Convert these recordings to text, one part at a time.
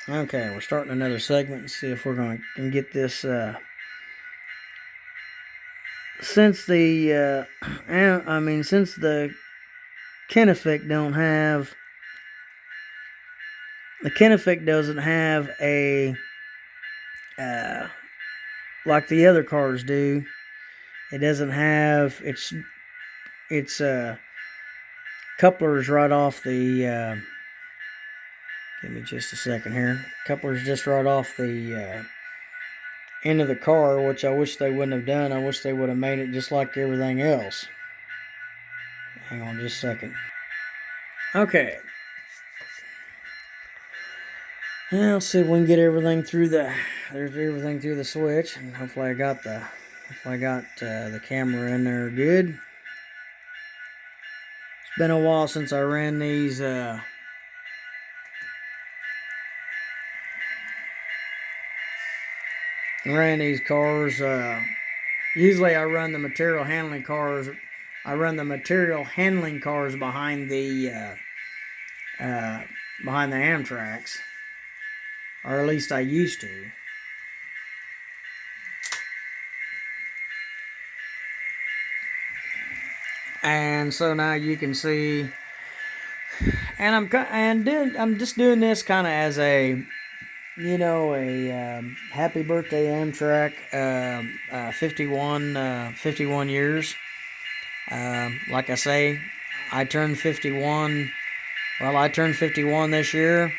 Okay, we're starting another segment and see if we're going to get this. Since the, since the Kenefic don't have, the Kenefic doesn't have a, like the other cars do. It doesn't have its couplers right off the. Give me just a second here. Couplers just right off the end of the car, which I wish they wouldn't have done. I wish they would have made it just like everything else. Hang on just a second. Okay. Now let's see if we can get everything through the switch, and hopefully I got the camera in there good. It's been a while since I ran these cars. Usually I run the material handling cars. I run the material handling cars behind the Amtracs, or at least I used to. And so now you can see, and I'm just doing this kind of as a, happy birthday Amtrak, 51 years. Like I say, I turned 51. Well, I turned 51 this year.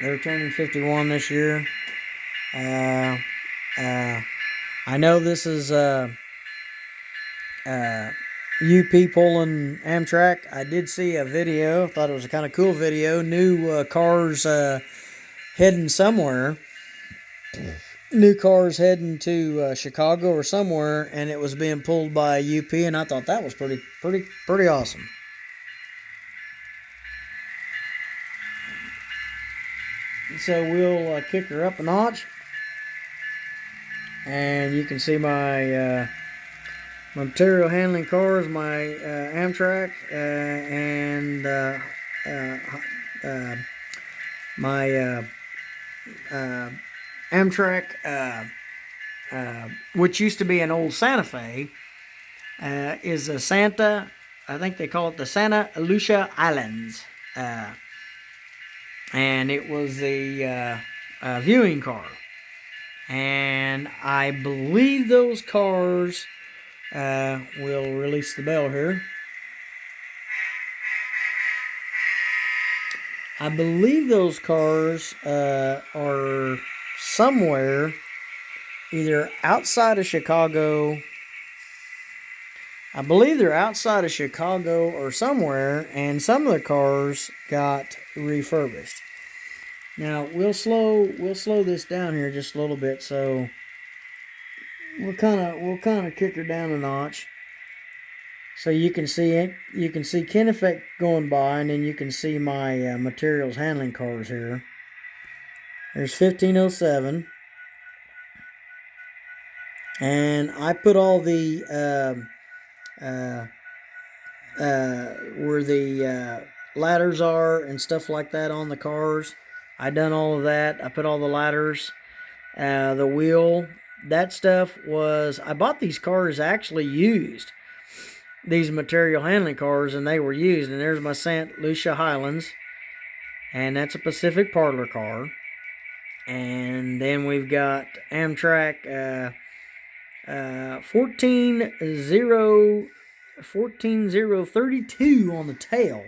They're turning 51 this year. I know this is UP pulling Amtrak. I did see a video. Thought it was a kind of cool video. New cars heading somewhere. New cars heading to Chicago or somewhere, and it was being pulled by UP, and I thought that was pretty awesome. So we'll kick her up a notch, and you can see my material handling cars, my Amtrak, and my Amtrak, which used to be an old Santa Fe, is a Santa. I think they call it the Santa Lucia Islands. And it was a viewing car. And I believe those cars, will release the bell here. I believe those cars are somewhere either outside of Chicago. I believe they're outside of Chicago or somewhere, and some of the cars got refurbished. Now we'll slow this down here just a little bit, so we'll kind of kick her down a notch, so you can see it. You can see Kenefic going by, and then you can see my materials handling cars here. There's 1507, and I put all the where the ladders are and stuff like that on the cars. I done all of that. I put all the ladders, the wheel, that stuff was. I bought these cars actually used. These material handling cars, and they were used. And there's my St. Lucia Highlands, and that's a Pacific Parlor car. And then we've got Amtrak 14032 on the tail.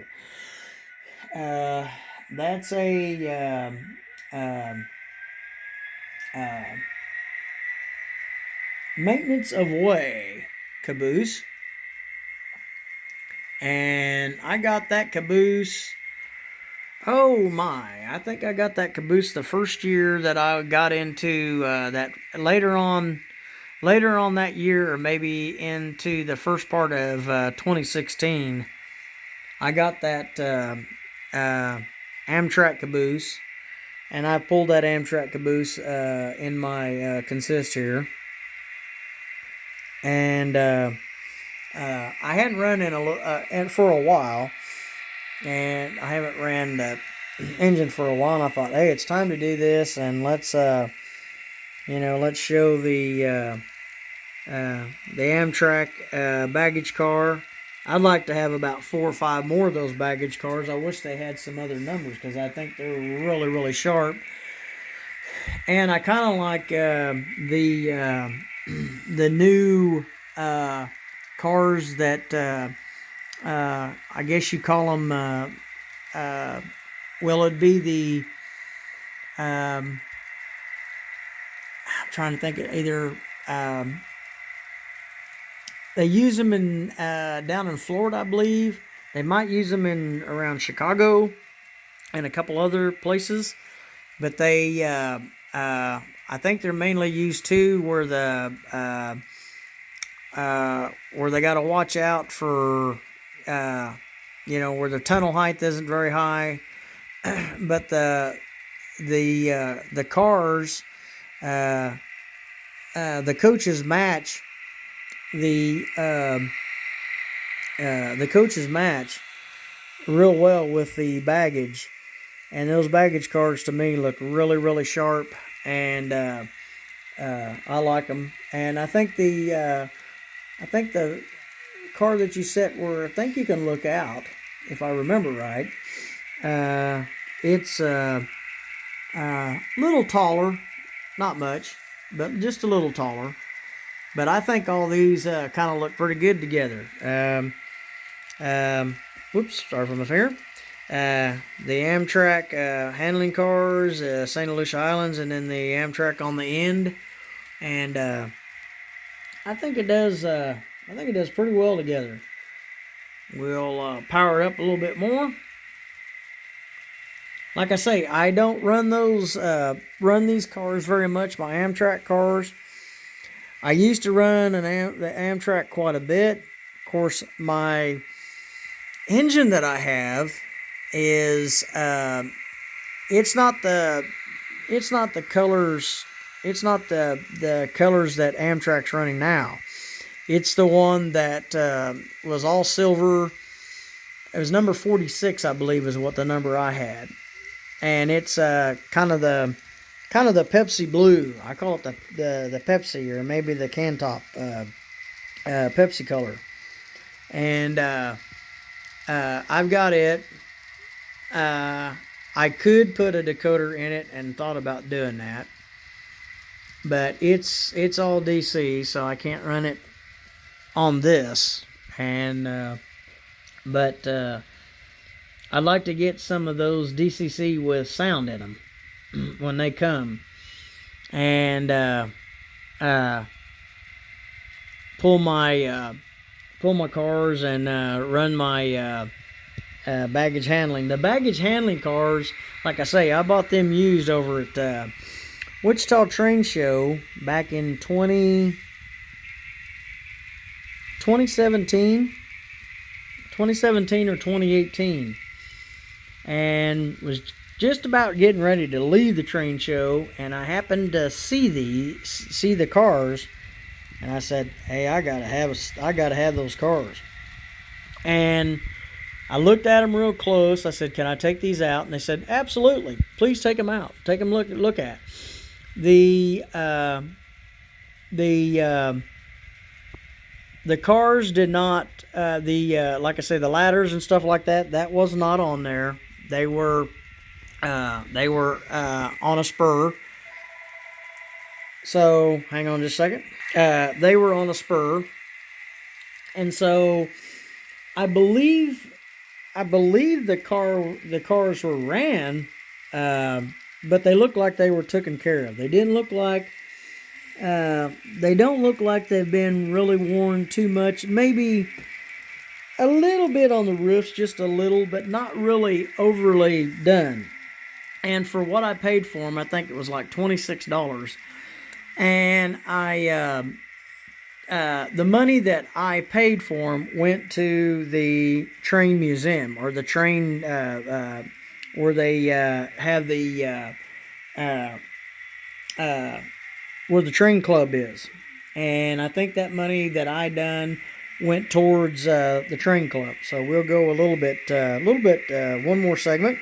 That's a maintenance of way caboose. And I got that caboose. Oh my, I think I got that caboose the first year that I got into that. Later on that year, or maybe into the first part of 2016, I got that Amtrak caboose, and I pulled that Amtrak caboose in my consist here. And I hadn't run for a while, and I haven't ran engine for a while, and I thought, hey, it's time to do this, and let's show the Amtrak baggage car. I'd like to have about 4 or 5 more of those baggage cars. I wish they had some other numbers because I think they're really, really sharp. And I kind of like the new cars that I guess you call them. Well, it'd be the. I'm trying to think of either. They use them in down in Florida, I believe. They might use them in around Chicago and a couple other places, but they I think they're mainly used too where they got to watch out for where the tunnel height isn't very high, but the cars the coaches match the coaches match real well with the baggage, and those baggage cars to me look really, really sharp, and I like them. And I think the car that you set where I think you can look out, if I remember right, it's a little taller, not much, but just a little taller. But I think all these kind of look pretty good together. Whoops, sorry for my finger. The Amtrak handling cars, St. Lucia Islands, and then the Amtrak on the end. And I think it does. I think it does pretty well together. We'll power it up a little bit more. Like I say, I don't run these cars very much. My Amtrak cars. I used to run the Amtrak quite a bit. Of course, my engine that I have is it's not the colors. It's not the colors that Amtrak's running now. It's the one that was all silver. It was number 46, I believe, is what the number I had, and it's kind of the Pepsi blue. I call it the Pepsi, or maybe the can top Pepsi color. And I've got it. I could put a decoder in it and thought about doing that, but it's all DC, so I can't run it on this. And but I'd like to get some of those DCC with sound in them when they come, and pull my cars and run my baggage handling. The baggage handling cars, like I say, I bought them used over at Wichita Train Show back in 2017 or 2018, and was just about getting ready to leave the train show, and I happened to see the cars, and I said, "Hey, I gotta have those cars." And I looked at them real close. I said, "Can I take these out?" And they said, "Absolutely. Please take them out. Take them look at." The cars did not like I say, the ladders and stuff like that was not on there. They were on a spur. So hang on just a second. They were on a spur, and so I believe the cars were ran, but they looked like they were taken care of. They didn't look like they don't look like they've been really worn too much. Maybe a little bit on the roofs, just a little, but not really overly done. And for what I paid for them, I think it was like $26. And the money that I paid for them went to the train museum, or the train where they have the where the train club is. And I think that money that I done went towards the train club. So we'll go a little bit, one more segment.